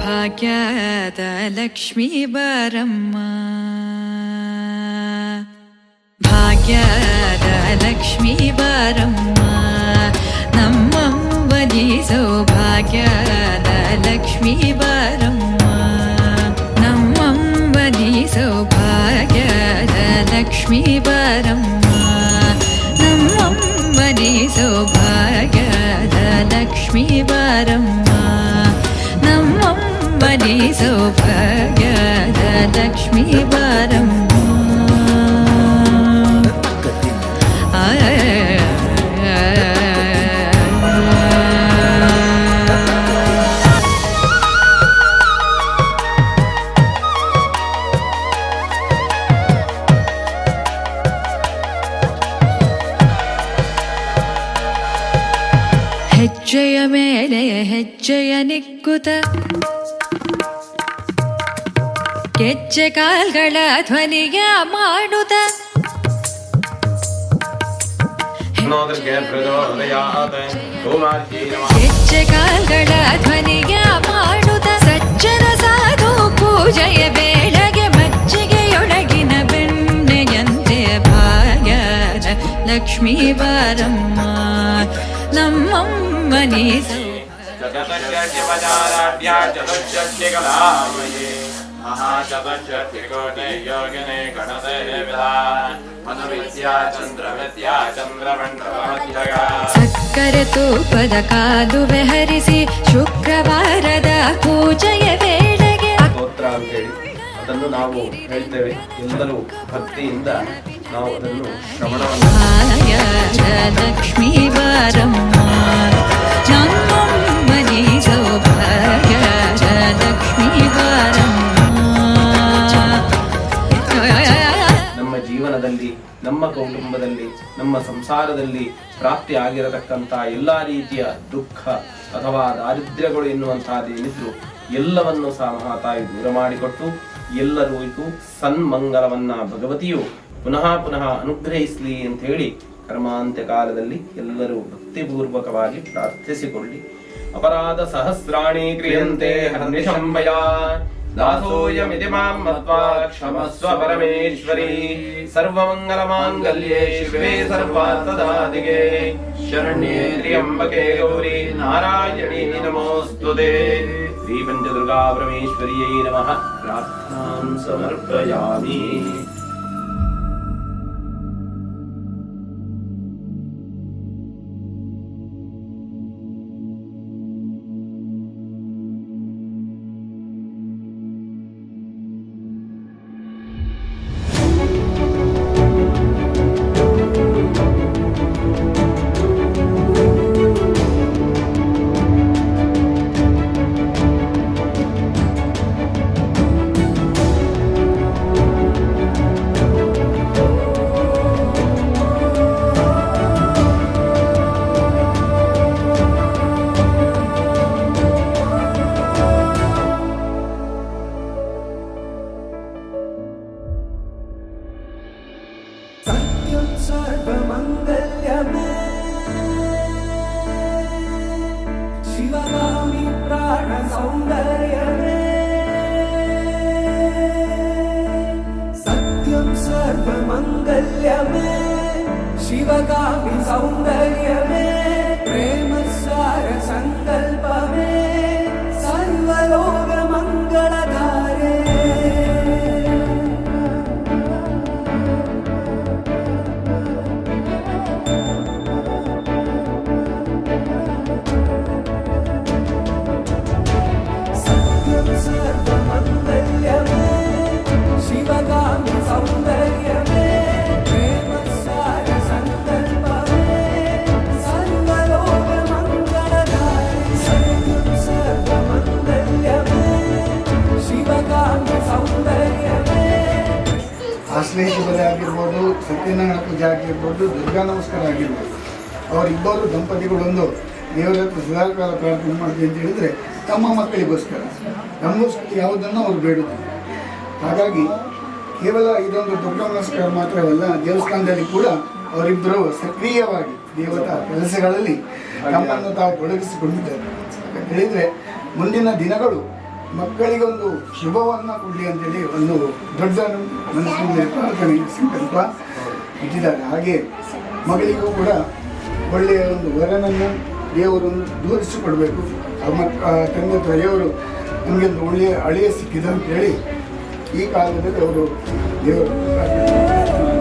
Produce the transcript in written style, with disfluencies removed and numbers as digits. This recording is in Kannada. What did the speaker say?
ಭಾಗ್ಯದ ಲಕ್ಷ್ಮೀ ಬಾರಮ್ಮ, ಭಾಗ್ಯದ ಲಕ್ಷ್ಮೀ ಬಾರಮ್ಮ, ನಮ್ಮಂಬನಿ ಸೌಭಾಗ್ಯದ ಲಕ್ಷ್ಮೀ ಬಾರಮ್ಮ, ನಮ್ಮಂಬನಿ ಸೌಭಾಗ್ಯದ ಲಕ್ಷ್ಮೀ ಬಾರಮ್ಮ, ನಮ್ಮಂಬನಿ ಸೌಭಾಗ್ಯದ ಲಕ್ಷ್ಮೀ ಬಾರಮ್ಮ, ನಮ್ಮಂಬನಿ ಸೌಭಾಗ್ಯದ ಲಕ್ಷ್ಮೀ ಬಾರಮ್ಮ. ಹೆಜ್ಜೆಯ ಮೇಲೆ ಹೆಜ್ಜೆಯ ನಿಕ್ಕುತ ಗೆಜ್ಜೆ ಕಾಲ್ಗಳ ಧ್ವನಿಯ ಮಾಡುತ್ತ ಗೆಜ್ಜೆ ಕಾಲ್ಗಳ ಧ್ವನಿಯ ಮಾಡುತ್ತ ಸಜ್ಜನ ಸಾಧು ಪೂಜೆಯ ವೇಳೆಗೆ ಮಜ್ಜಿಗೆಯೊಳಗಿನ ಬೆಣ್ಣೆಯಂತೆ ಭಾಗ್ಯದ ಲಕ್ಷ್ಮೀ ಬಾರಮ್ಮ, ನಮ್ಮಮ್ಮನಿ ಸಕ್ಕರೆ ತೂಪದ ಕಾದುವೆ ಹರಿಸಿ ಶುಕ್ರವಾರದ ಪೂಜೆಯ ವೇಳೆಗೆ ಸ್ತೋತ್ರ ಅಂತೇಳಿ ಅದನ್ನು ನಾವು ಹೇಳ್ತೇವೆ. ಎಲ್ಲರೂ ಭಕ್ತಿಯಿಂದ ನಾವು ಅದನ್ನು ಶ್ರವಣವನ್ನು ಲಕ್ಷ್ಮೀ ಬಾರಮ್ಮ, ನಮ್ಮಮ್ಮನಿ ಸೌಭಾಗ್ಯ ಲಕ್ಷ್ಮೀ ಬಾರಮ್ಮ. ನಮ್ಮ ಜೀವನದಲ್ಲಿ, ನಮ್ಮ ಕುಟುಂಬದಲ್ಲಿ, ನಮ್ಮ ಸಂಸಾರದಲ್ಲಿ ಪ್ರಾಪ್ತಿ ಆಗಿರತಕ್ಕಂಥ ಎಲ್ಲ ರೀತಿಯ ದುಃಖ ಅಥವಾ ದಾರಿದ್ರ್ಯಗಳು ಎನ್ನುವಂತಹದ್ದೇನಿದ್ರು ಎಲ್ಲವನ್ನು ಸಹ ಮಹಾತಾಯಿ ದೂರ ಮಾಡಿಕೊಟ್ಟು ಎಲ್ಲರಿಗೂ ಸನ್ಮಂಗಲವನ್ನ ಭಗವತಿಯು ಪುನಃ ಪುನಃ ಅನುಗ್ರಹಿಸಲಿ ಅಂತ ಹೇಳಿ ಕರ್ಮಾಂತ್ಯ ಕಾಲದಲ್ಲಿ ಎಲ್ಲರೂ ಭಕ್ತಿಪೂರ್ವಕವಾಗಿ ಪ್ರಾರ್ಥಿಸಿಕೊಳ್ಳಿ. ಅಪರಾಧ ಸಹಸ್ರಾಣಿ ಕ್ರಿಯಂತೆ ಹರ್ನಿಶಂಭಯ ದಾಸೋಯಮಿತಿ ಮಾಂ ಮತ್ವಾ ಕ್ಷಮಸ್ವ ಪರಮೇಶ್ವರಿ. ಸರ್ವಮಂಗಲ ಮಾಂಗಲ್ಯೇ ಶಿವೆ ಸರ್ವಾರ್ಥದಾದಿಗೆ ಶರಣ್ಯೇ ತ್ರ್ಯಂಬಕೆ ಗೌರಿ ನಾರಾಯಣೀ ನಮೋಸ್ತುತೆ. ಶ್ರೀ ಪಂಚದುರ್ಗಾ ಪರಮೇಶ್ವರಿಯೈ ನಮಃ. ಪ್ರಾರ್ಥನಾಂ ಸಮರ್ಪಯಾಮಿ. सर्वमङ्गल्यमे शिवगामि प्राणसौन्दर्यमे सत्यं सर्वमङ्गल्यमे शिवगामि सौन्दर्यमे प्रेमसार सङ्कल्पमे सर्वलोकमङ्गलधारे ಆಶ್ಲೇಷ ಬಲೆ ಆಗಿರ್ಬೋದು, ಸತ್ಯನಾರಾಯಣ ಪೂಜೆ ಆಗಿರ್ಬೋದು, ದುರ್ಗಾ ನಮಸ್ಕಾರ ಆಗಿರ್ಬೋದು. ಅವರಿಬ್ಬರು ದಂಪತಿಗಳೊಂದು ದೇವರ ಹತ್ರ ಸದಾಕಾಲ ಪ್ರಾರ್ಥನೆ ಮಾಡ್ತೀವಿ ಅಂತ ಹೇಳಿದರೆ ತಮ್ಮ ಮಕ್ಕಳಿಗೋಸ್ಕರ, ನಮಗೋಸ್ಕರ ಯಾವುದನ್ನು ಅವರು ಬೇಡುದು. ಹಾಗಾಗಿ ಕೇವಲ ಇದೊಂದು ದುರ್ಗಾ ನಮಸ್ಕಾರ ಮಾತ್ರವಲ್ಲ, ದೇವಸ್ಥಾನದಲ್ಲಿ ಕೂಡ ಅವರಿಬ್ಬರು ಸಕ್ರಿಯವಾಗಿ ದೇವತಾ ಕೆಲಸಗಳಲ್ಲಿ ತಮ್ಮನ್ನು ತಾವು ತೊಡಗಿಸಿಕೊಂಡಿದ್ದಾರೆ. ಅಂತ ಹೇಳಿದರೆ ಮುಂದಿನ ದಿನಗಳು ಮಕ್ಕಳಿಗೊಂದು ಶುಭವನ್ನು ಕೊಡಲಿ ಅಂತೇಳಿ ಒಂದು ದೊಡ್ಡ ಮನಸ್ಸಿನಲ್ಲಿ ಪ್ರಾರ್ಥನೆ ಸಂಕಲ್ಪ ಇಟ್ಟಿದ್ದಾರೆ. ಹಾಗೆ ಮಗಳಿಗೂ ಕೂಡ ಒಳ್ಳೆಯ ಒಂದು ವರನನ್ನು ದೇವರನ್ನು ದೂರಿಸಿಕೊಡಬೇಕು. ತಂದೆ ತಾಯಿಯವರು ನಮಗೆ ಒಂದು ಒಳ್ಳೆಯ ಅಳಿಯ ಸಿಕ್ಕಿದ ಅಂತೇಳಿ ಈ ಕಾಲದಲ್ಲಿ ಅವರು ದೇವರು ಪ್ರಾರ್ಥನೆ